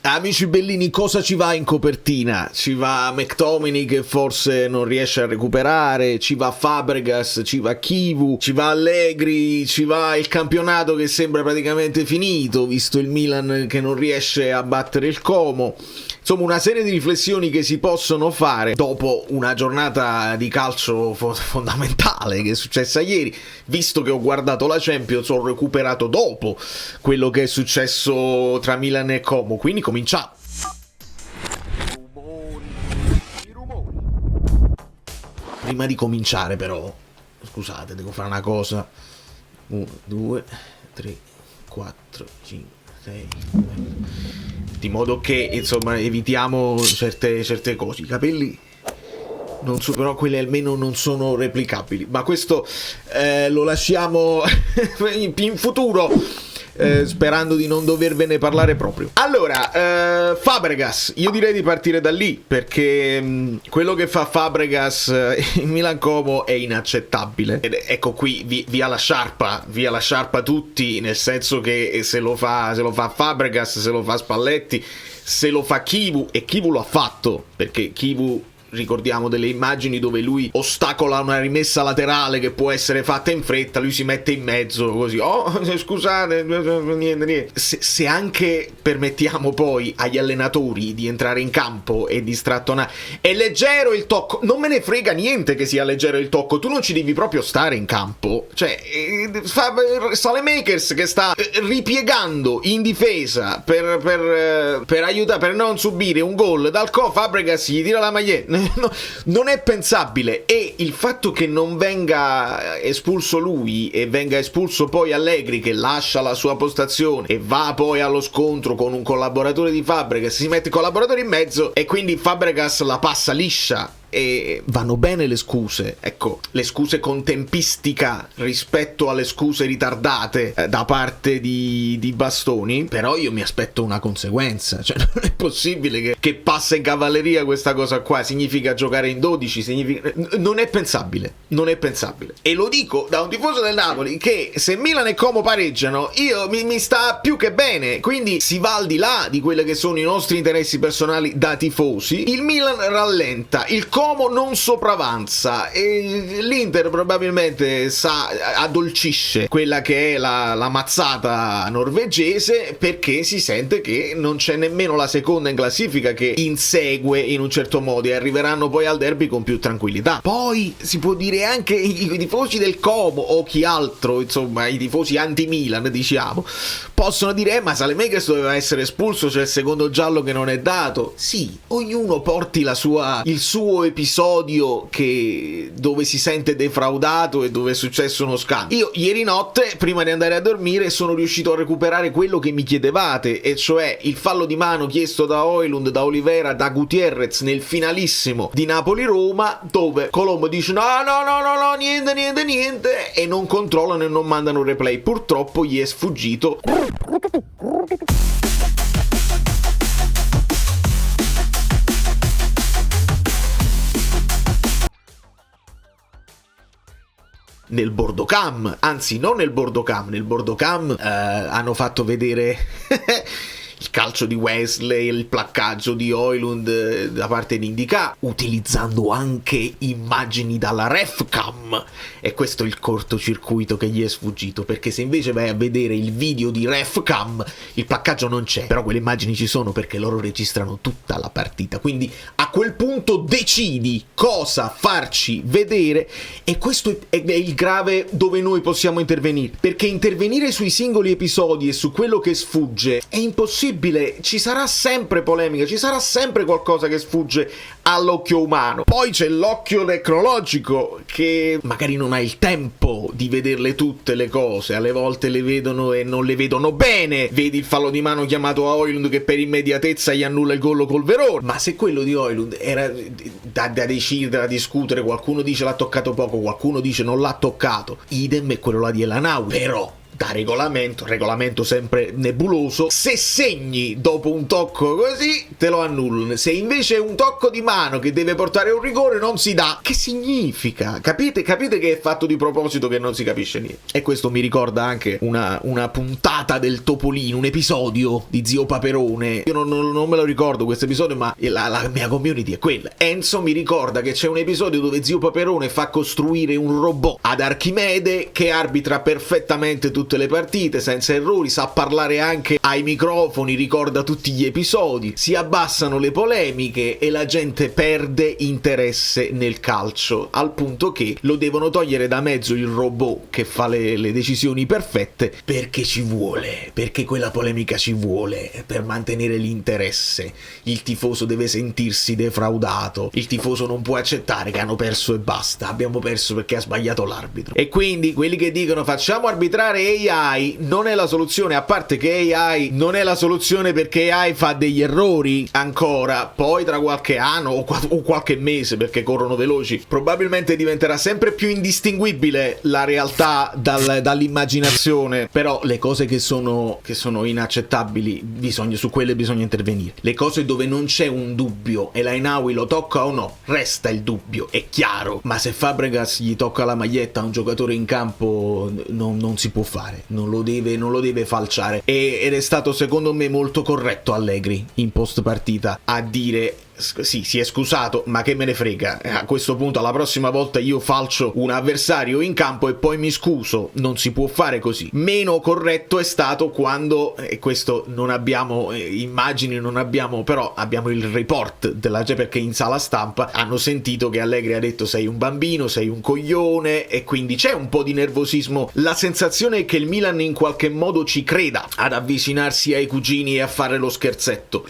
Amici bellini, cosa ci va in copertina? Ci va McTominay che forse non riesce a recuperare, ci va Fabregas, ci va Chivu, ci va Allegri, ci va il campionato che sembra praticamente finito, visto il Milan che non riesce a battere il Como. Insomma, una serie di riflessioni che si possono fare dopo una giornata di calcio fondamentale che è successa ieri. Visto che ho guardato la Champions, ho recuperato dopo quello che è successo tra Milan e Como, quindi cominciamo. Prima di cominciare però, scusate, devo fare una cosa. 1, 2, 3, 4, 5, 6, di modo che insomma evitiamo certe cose. I capelli non so, però quelli almeno non sono replicabili, ma questo lo lasciamo in futuro, sperando di non dovervene parlare proprio. Allora, Fabregas, io direi di partire da lì, perché quello che fa Fabregas in Milan Como è inaccettabile. Ed ecco qui, via la sciarpa tutti, nel senso che se lo fa Fabregas, se lo fa Spalletti, se lo fa Chivu, e Chivu lo ha fatto, perché Chivu, ricordiamo delle immagini dove lui ostacola una rimessa laterale che può essere fatta in fretta, lui si mette in mezzo così, scusate, niente. Se anche permettiamo poi agli allenatori di entrare in campo e di strattonare, è leggero il tocco, non me ne frega niente che sia leggero il tocco, tu non ci devi proprio stare in campo, cioè Saelemaekers che sta ripiegando in difesa per aiutare, per non subire un gol dal Fabregas gli tira la maglietta. No, non è pensabile. E il fatto che non venga espulso lui e venga espulso poi Allegri, che lascia la sua postazione e va poi allo scontro con un collaboratore di Fabregas, si mette il collaboratore in mezzo e quindi Fabregas la passa liscia. E vanno bene le scuse, ecco, le scuse con tempistica rispetto alle scuse ritardate da parte di Bastoni, però io mi aspetto una conseguenza, cioè non è possibile che passa in cavalleria questa cosa qua, significa giocare in 12, significa... non è pensabile, e lo dico da un tifoso del Napoli che se Milan e Como pareggiano io mi sta più che bene, quindi si va al di là di quelli che sono i nostri interessi personali da tifosi. Il Milan rallenta, il Como non sopravanza e l'Inter probabilmente addolcisce quella che è la mazzata norvegese, perché si sente che non c'è nemmeno la seconda in classifica che insegue in un certo modo, e arriveranno poi al derby con più tranquillità. Poi si può dire anche i tifosi del Como o chi altro, insomma i tifosi anti-Milan diciamo, possono dire ma Saelemaekers doveva essere espulso, c'è il secondo giallo che non è dato. Sì, ognuno porti il suo episodio dove si sente defraudato e dove è successo uno scandalo. Io ieri notte, prima di andare a dormire, sono riuscito a recuperare quello che mi chiedevate, e cioè il fallo di mano chiesto da Højlund, da Olivera, da Gutierrez nel finalissimo di Napoli-Roma, dove Colombo dice no, niente, e non controllano e non mandano replay. Purtroppo gli è sfuggito. Nel Bordocam, anzi non nel Bordocam, hanno fatto vedere il calcio di Wesley, il placcaggio di Højlund da parte di Indica, utilizzando anche immagini dalla RefCam, e questo è il cortocircuito che gli è sfuggito, perché se invece vai a vedere il video di RefCam il placcaggio non c'è, però quelle immagini ci sono perché loro registrano tutta la partita, quindi a quel punto decidi cosa farci vedere, e questo è il grave dove noi possiamo intervenire, perché intervenire sui singoli episodi e su quello che sfugge è impossibile. Ci sarà sempre polemica, ci sarà sempre qualcosa che sfugge all'occhio umano. Poi c'è l'occhio tecnologico che magari non ha il tempo di vederle tutte le cose, alle volte le vedono e non le vedono bene. Vedi il fallo di mano chiamato a Højlund che per immediatezza gli annulla il gol col Verona, ma se quello di Højlund era da decidere, da discutere, qualcuno dice l'ha toccato poco, qualcuno dice non l'ha toccato, idem è quello là di Elanaui. Però da regolamento sempre nebuloso, se segni dopo un tocco così te lo annullano, se invece è un tocco di mano che deve portare un rigore non si dà. Che significa? Capite che è fatto di proposito, che non si capisce niente. E questo mi ricorda anche una puntata del Topolino, un episodio di Zio Paperone. Io non me lo ricordo questo episodio, ma la mia community è quella. Enzo mi ricorda che c'è un episodio dove Zio Paperone fa costruire un robot ad Archimede che arbitra perfettamente tutte le partite senza errori, sa parlare anche ai microfoni, ricorda tutti gli episodi, si abbassano le polemiche e la gente perde interesse nel calcio, al punto che lo devono togliere da mezzo il robot che fa le decisioni perfette, perché quella polemica ci vuole per mantenere l'interesse. Il tifoso deve sentirsi defraudato, il tifoso non può accettare che hanno perso e basta, abbiamo perso perché ha sbagliato l'arbitro. E quindi quelli che dicono facciamo arbitrare AI non è la soluzione, a parte che AI non è la soluzione perché AI fa degli errori ancora, poi tra qualche anno o qualche mese, perché corrono veloci, probabilmente diventerà sempre più indistinguibile la realtà dall'immaginazione. Però le cose che sono inaccettabili, su quelle bisogna intervenire. Le cose dove non c'è un dubbio e l'Ainawi lo tocca o no, resta il dubbio, è chiaro, ma se Fabregas gli tocca la maglietta a un giocatore in campo non si può fare, non lo deve falciare, ed è stato secondo me molto corretto Allegri in post partita a dire sì, si è scusato, ma che me ne frega, a questo punto alla prossima volta io falcio un avversario in campo e poi mi scuso, non si può fare così. Meno corretto è stato quando, e questo non abbiamo immagini, però abbiamo il report perché in sala stampa hanno sentito che Allegri ha detto sei un bambino, sei un coglione, e quindi c'è un po' di nervosismo. La sensazione è che il Milan in qualche modo ci creda ad avvicinarsi ai cugini e a fare lo scherzetto.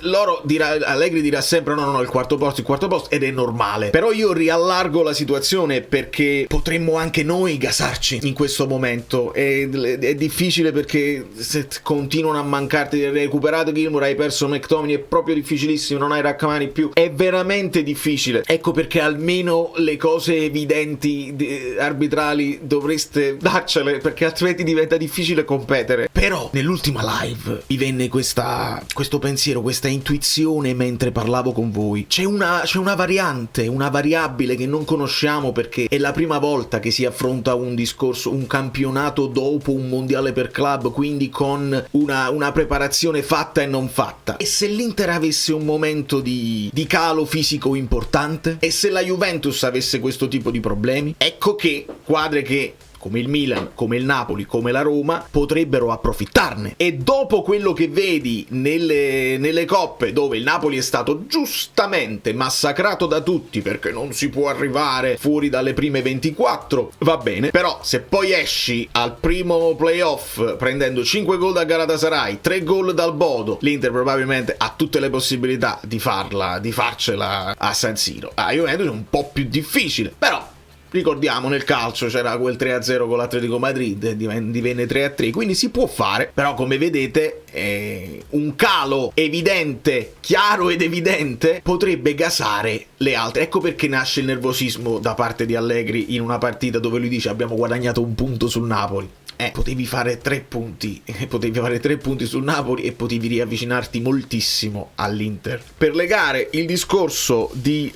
Allegri dirà sempre no, il quarto posto, ed è normale. Però io riallargo la situazione perché potremmo anche noi gasarci in questo momento. È difficile perché se continuano a mancarti, hai recuperato Gilmour, hai perso McTominay, è proprio difficilissimo, non hai Rachmani più, è veramente difficile. Ecco perché almeno le cose evidenti arbitrali dovreste darcele, perché altrimenti diventa difficile competere. Però nell'ultima live mi venne questo pensiero, questa intuizione mentre parlavo con voi. C'è una variante, una variabile che non conosciamo, perché è la prima volta che si affronta un discorso, un campionato dopo un mondiale per club, quindi con una preparazione fatta e non fatta. E se l'Inter avesse un momento di calo fisico importante? E se la Juventus avesse questo tipo di problemi? Ecco che squadre che come il Milan, come il Napoli, come la Roma potrebbero approfittarne. E dopo quello che vedi nelle coppe, dove il Napoli è stato giustamente massacrato da tutti perché non si può arrivare fuori dalle prime 24, va bene, però se poi esci al primo playoff prendendo 5 gol da Galatasaray, 3 gol dal Bodo, l'Inter probabilmente ha tutte le possibilità di farcela a San Siro. A Juventus è un po' più difficile, però ricordiamo, nel calcio c'era quel 3-0 con l'Atletico Madrid, divenne 3-3, quindi si può fare. Però come vedete un calo evidente, chiaro ed evidente, potrebbe gasare le altre. Ecco perché nasce il nervosismo da parte di Allegri in una partita dove lui dice abbiamo guadagnato un punto sul Napoli. Potevi fare 3 punti, sul Napoli e potevi riavvicinarti moltissimo all'Inter. Per legare il discorso degli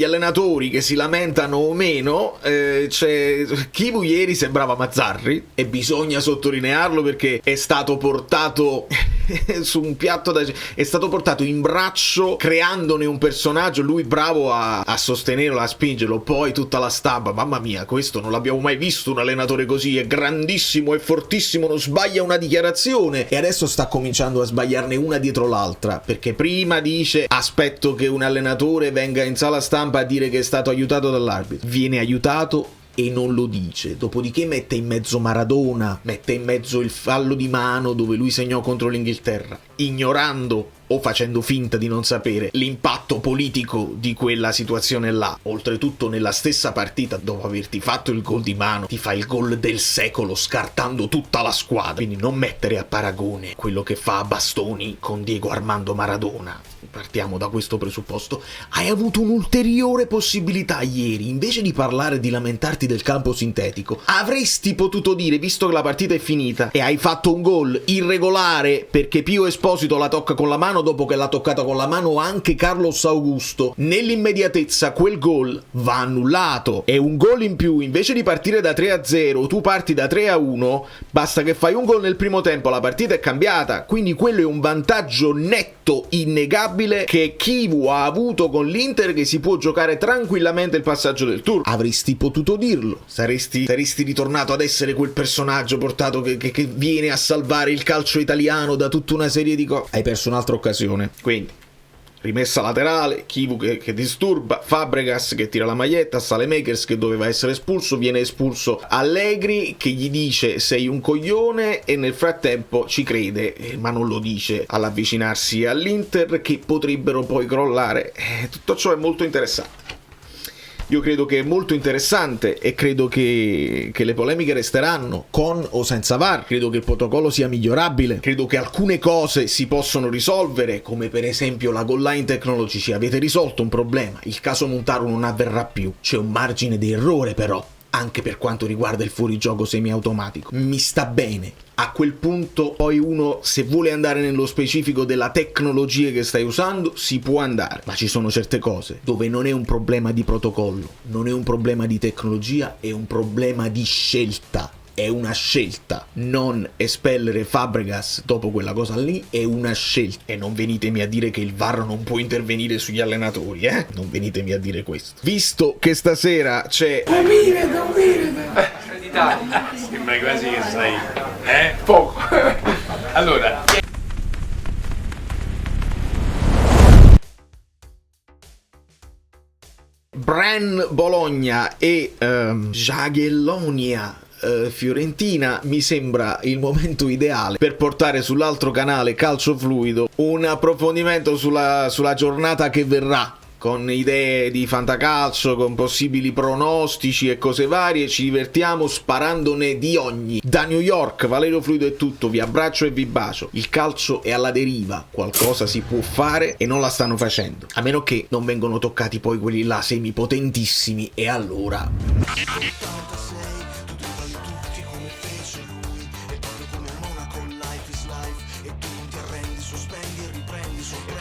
allenatori che si lamentano o meno, Kivu ieri sembrava Mazzarri, e bisogna sottolinearlo perché è stato portato su un piatto è stato portato in braccio creandone un personaggio, lui bravo a sostenerlo, a spingerlo, poi tutta la stampa, mamma mia, questo non l'abbiamo mai visto un allenatore così, è grandissimo, è fortissimo, non sbaglia una dichiarazione, e adesso sta cominciando a sbagliarne una dietro l'altra, perché prima dice aspetto che un allenatore venga in sala stampa a dire che è stato aiutato dall'arbitro, viene aiutato e non lo dice, dopodiché mette in mezzo Maradona, mette in mezzo il fallo di mano dove lui segnò contro l'Inghilterra, ignorando o facendo finta di non sapere l'impatto politico di quella situazione là. Oltretutto nella stessa partita, dopo averti fatto il gol di mano, ti fa il gol del secolo scartando tutta la squadra. Quindi non mettere a paragone quello che fa Bastoni con Diego Armando Maradona. Partiamo da questo presupposto. Hai avuto un'ulteriore possibilità ieri. Invece di parlare di lamentarti del campo sintetico, avresti potuto dire, visto che la partita è finita e hai fatto un gol irregolare perché Pio Esposito la tocca con la mano dopo che l'ha toccata con la mano anche Carlos Augusto, nell'immediatezza quel gol va annullato. È un gol in più. Invece di partire da 3-0 tu parti da 3-1, basta che fai un gol nel primo tempo, la partita è cambiata. Quindi quello è un vantaggio netto, innegabile, che Chivu ha avuto con l'Inter, che si può giocare tranquillamente il passaggio del turno. Avresti potuto dirlo, saresti ritornato ad essere quel personaggio portato che viene a salvare il calcio italiano da tutta una serie di cose. Hai perso un'altra occasione. Quindi rimessa laterale, Chivu che disturba, Fabregas che tira la maglietta, Saelemaekers che doveva essere espulso, viene espulso Allegri che gli dice sei un coglione e nel frattempo ci crede, ma non lo dice all'avvicinarsi all'Inter, che potrebbero poi crollare. Tutto ciò è molto interessante. Io credo che è molto interessante e credo che le polemiche resteranno, con o senza VAR. Credo che il protocollo sia migliorabile. Credo che alcune cose si possono risolvere, come per esempio la goal line technology. Avete risolto un problema, il caso Montaro non avverrà più. C'è un margine di errore però, anche per quanto riguarda il fuorigioco semiautomatico. Mi sta bene. A quel punto poi uno, se vuole andare nello specifico della tecnologia che stai usando, si può andare. Ma ci sono certe cose dove non è un problema di protocollo, non è un problema di tecnologia, è un problema di scelta. È una scelta. Non espellere Fabregas dopo quella cosa lì è una scelta. E non venitemi a dire che il VAR non può intervenire sugli allenatori, Non venitemi a dire questo. Visto che stasera c'è... Sembra quasi che sei... Poco. Allora... Bran Bologna e Jagiellonia Fiorentina, mi sembra il momento ideale per portare sull'altro canale Calcio Fluido un approfondimento sulla giornata che verrà, con idee di fantacalcio, con possibili pronostici e cose varie. Ci divertiamo sparandone di ogni. Da New York, Valerio Fluido è tutto, vi abbraccio e vi bacio. Il calcio è alla deriva, qualcosa si può fare e non la stanno facendo, a meno che non vengono toccati poi quelli là semipotentissimi, e allora... Come Monaco, life is life, e tu ti arrendi, sospendi e riprendi sopra.